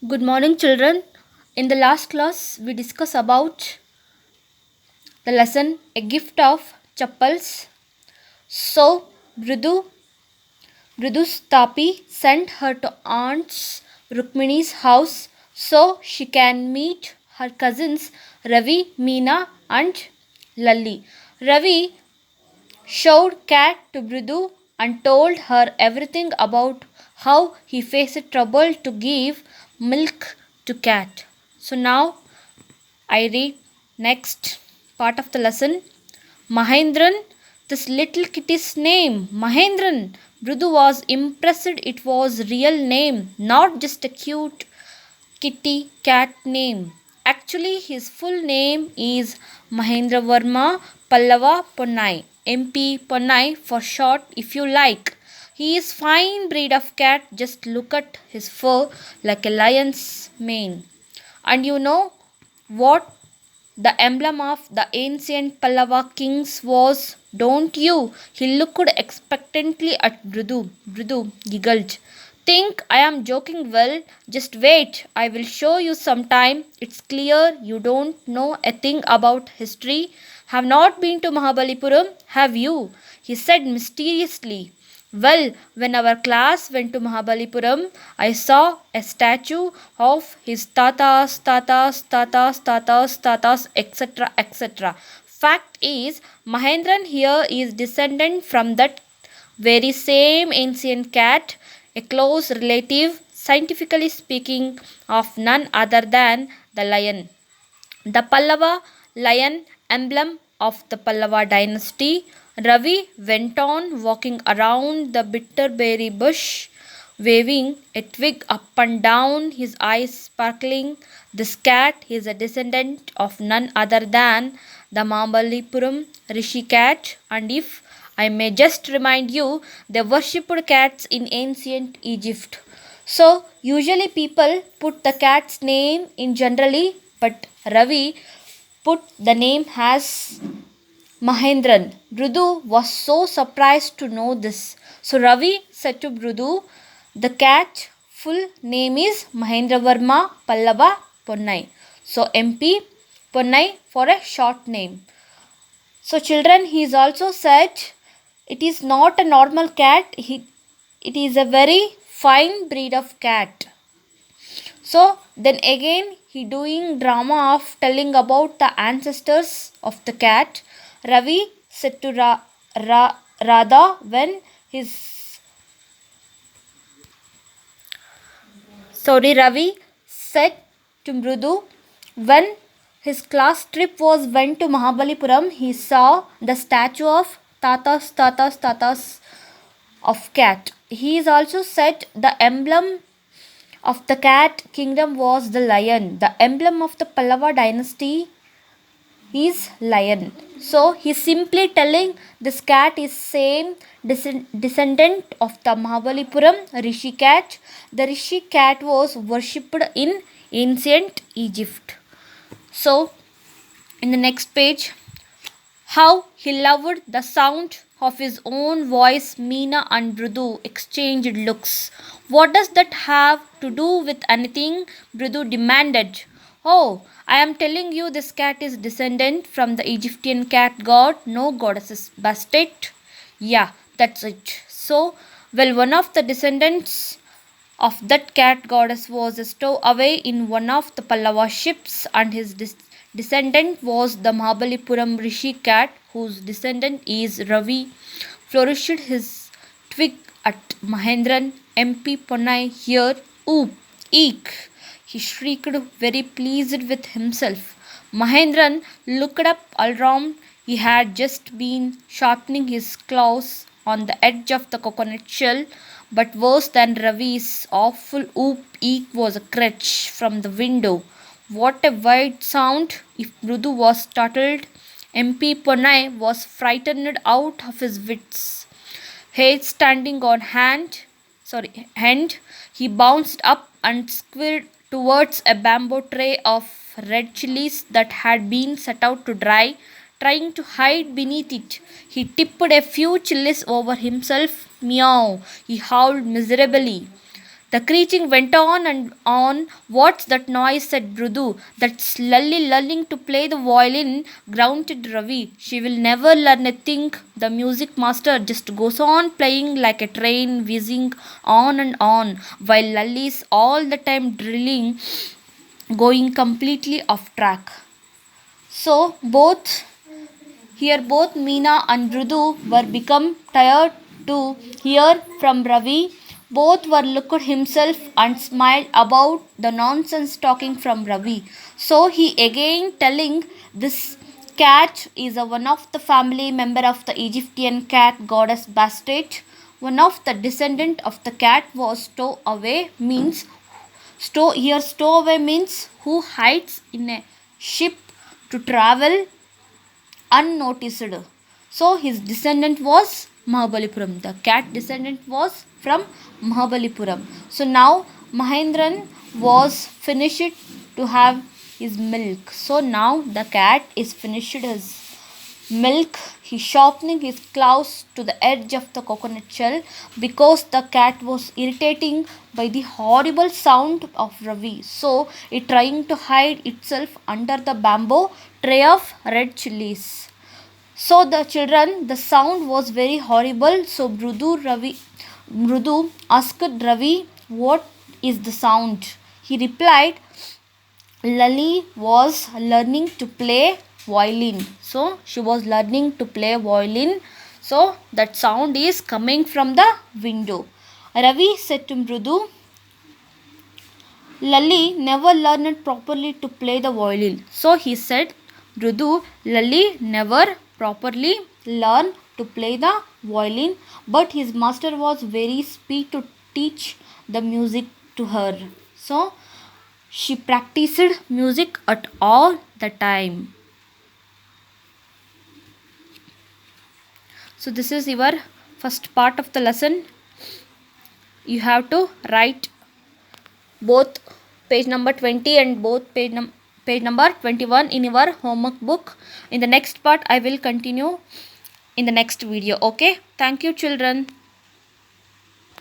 Good morning, children. In the last class, we discussed about the lesson A Gift of Chappals. So, Bridustapi sent her to Aunt Rukmini's house so she can meet her cousins Ravi, Meena, and Lalli. Ravi showed cat to Bridu and told her everything about how he faced trouble to give milk to cat. So now I read next part of the lesson. Mahendran, this little kitty's name. Mahendran. Brudu was impressed it was real name, not just a cute kitty cat name. Actually, his full name is Mahendra Verma Pallava Ponnai. MP Ponnai for short if you like. He is fine breed of cat. Just look at his fur like a lion's mane. And you know what the emblem of the ancient Pallava kings was, don't you? He looked expectantly at Brudu. Brudu giggled. Think I am joking? Well, just wait. I will show you sometime. It's clear you don't know a thing about history. Have not been to Mahabalipuram, have you? He said mysteriously. Well, when our class went to Mahabalipuram, I saw a statue of his tatas, etc. Fact is, Mahendran here is descendant from that very same ancient cat, a close relative, scientifically speaking, of none other than the lion. The Pallava lion, emblem of the Pallava dynasty. Ravi went on walking around the bitterberry bush, waving a twig up and down, his eyes sparkling. This cat is a descendant of none other than the Mambalipuram Rishi cat, and if I may just remind you, they worshipped cats in ancient Egypt. So, usually people put the cat's name in generally, but Ravi put the name as Mahendran. Brudu was so surprised to know this. So, Ravi said to Brudu, the cat full name is Mahendra Verma Pallava Ponnai. So, MP Ponnai for a short name. So, children, he is also said it is not a normal cat, it is a very fine breed of cat. So then again he doing drama of telling about the ancestors of the cat. Ravi said to Radha when his Ravi said to Mrudu when his class trip was went to Mahabalipuram, he saw the statue of tatas of cat. He is also said the emblem of the cat kingdom was the lion. The emblem of the Pallava dynasty is lion. So he's simply telling this cat is same descendant of the Mahabalipuram Rishi cat. The Rishi cat was worshipped in ancient Egypt. So in the next page, how he loved the sound of his own voice. Meena and Brudu exchanged looks. What does that have to do with anything? Brudu demanded. Oh, I am telling you this cat is descendant from the Egyptian cat god, no goddesses. Busted? Yeah, that's it. So, well, one of the descendants of that cat goddess was stowaway in one of the Pallava ships, and his descendant was the Mahabalipuram Rishi cat, whose descendant is Ravi. Flourished his twig at Mahendran, MP Ponnai here. Oop, eek! He shrieked, very pleased with himself. Mahendran looked up around. He had just been sharpening his claws on the edge of the coconut shell, but worse than Ravi's awful oop eek was a crutch from the window. What a wild sound! If Mrudu was startled, MP Ponnai was frightened out of his wits. Head standing on hand, he bounced up and squirted towards a bamboo tray of red chilies that had been set out to dry, trying to hide beneath it. He tipped a few chilies over himself. Meow! He howled miserably. The screeching went on and on. What's that noise? Said Brudu. That's Lally learning to play the violin, grunted Ravi. She will never learn a thing. The music master just goes on playing like a train, whizzing on and on, while Lally all the time drilling, going completely off track. So both Meena and Rudu were become tired to hear from Ravi. Both were looked at himself and smiled about the nonsense talking from Ravi. So he again telling this cat is a one of the family member of the Egyptian cat goddess Bastet. One of the descendant of the cat was stowaway means stowaway means who hides in a ship to travel unnoticed. So his descendant was Mahabalipuram. The cat descendant was from Mahabalipuram. So now Mahendran was finished to have his milk. So now the cat is finished his milk. He sharpening his claws to the edge of the coconut shell because the cat was irritating by the horrible sound of Ravi. So it trying to hide itself under the bamboo tray of red chilies. So the children, the sound was very horrible. So Mrudu asked Ravi, "What is the sound?" He replied, Lali was learning to play violin. So she was learning to play violin. So that sound is coming from the window. Ravi said to Mrudu, Lali never learned properly to play the violin. So he said, Mrudu, Lali never properly learned to play the violin, but his master was very speed to teach the music to her. So she practiced music at all the time. So this is your first part of the lesson. You have to write both page number 20 and both page number 21 in your homework book. In the next part I will continue in the next video. Okay, thank you children.